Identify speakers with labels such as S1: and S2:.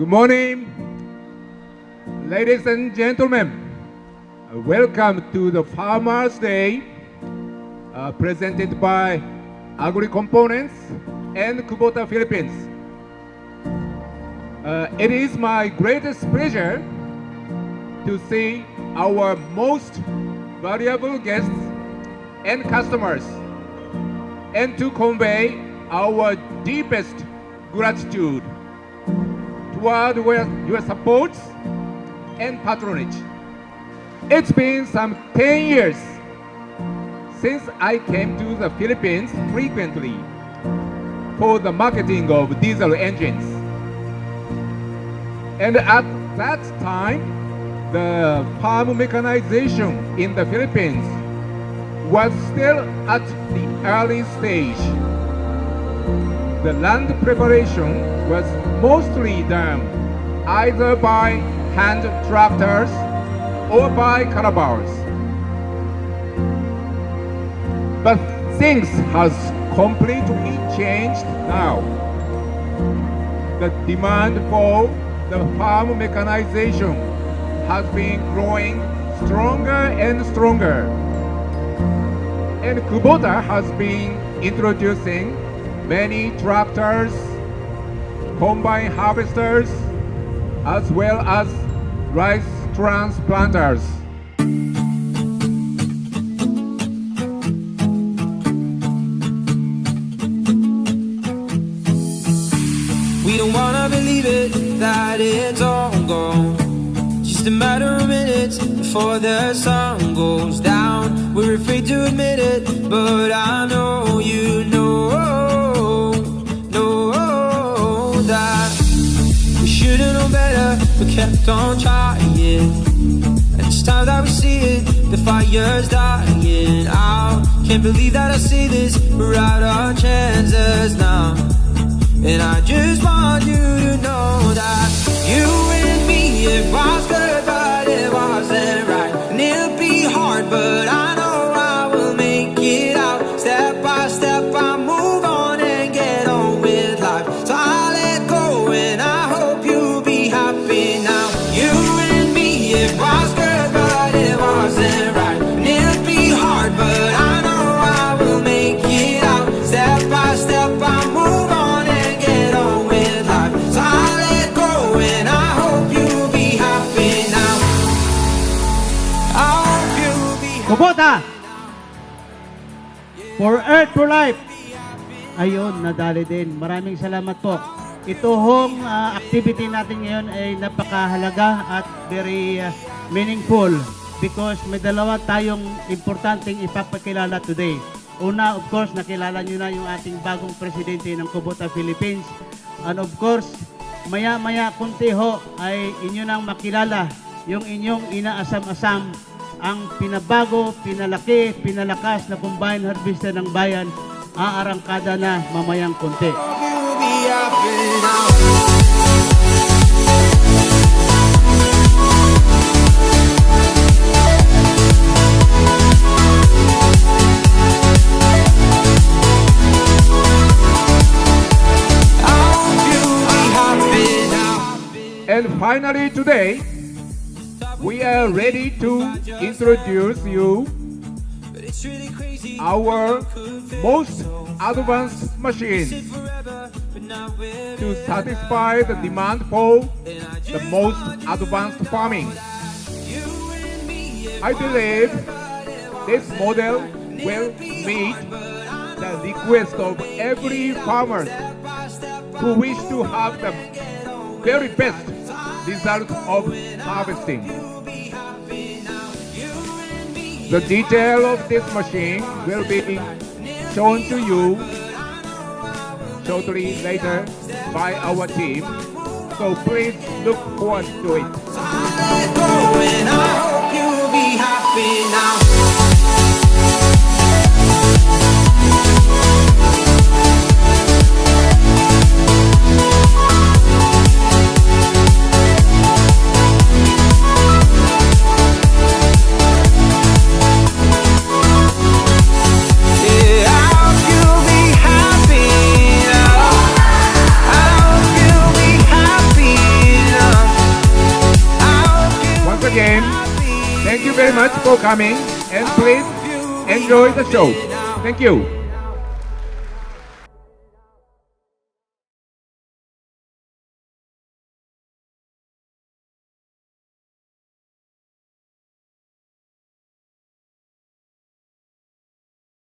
S1: Good morning, ladies and gentlemen. Welcome to the Farmers' Day presented by Agri Components and Kubota Philippines. It is my greatest pleasure to see our most valuable guests and customers and to convey our deepest gratitude toward your support and patronage. It's been some 10 years since I came to the Philippines frequently for the marketing of diesel engines. And at that time, the farm mechanization in the Philippines was still at the early stage. The land preparation was mostly done either by hand tractors or by caravans. But things has completely changed now. The demand for the farm mechanization has been growing stronger and stronger. And Kubota has been introducing many tractors, combine harvesters, as well as rice transplanters.
S2: We don't wanna believe it, that it's all gone. Just a matter of minutes before the sun goes down. We're afraid to admit it, but I know you know that we should've known better, but kept on trying. And it's time that we see it, the fire's dying out. Can't believe that I see this, we're out our chances now. And I just want you to know that you and me, it was good, but it wasn't right. And it'll be hard, but I know I will make it out. Step by step, I move on and get on with life. So I let go and I hope you'll be happy now. You and me, it was good, but it wasn't right. And it'll be hard, but I know I will make it out. Step by step, I move on and get on with life. So I let go and I hope you'll be happy now. I hope you'll be happy.
S3: Kubota! For Earth, for Life. Ayun, nadali din. Maraming salamat po. Ito hong activity natin ngayon ay napakahalaga at very meaningful because may dalawa tayong importanteng ipapakilala today. Una, of course, nakilala nyo na yung ating bagong presidente ng Kubota Philippines. And of course, maya-maya kunti ho ay inyo nang makilala yung inyong inaasam-asam ang pinabago, pinalaki, pinalakas na combine harvester ng bayan, aarangkada na mamayang kunti.
S2: You'll be happy now.
S1: And finally today, we are ready to introduce you our most advanced machine to satisfy the demand for the most advanced farming. I believe this model will meet the request of every farmer who wish to have the very best result of harvesting. The detail of this machine will be shown to you shortly later by our team, so please look forward to it.
S2: And I hope you'll be happy now. Happy
S1: much for coming, and please enjoy the show. Thank you.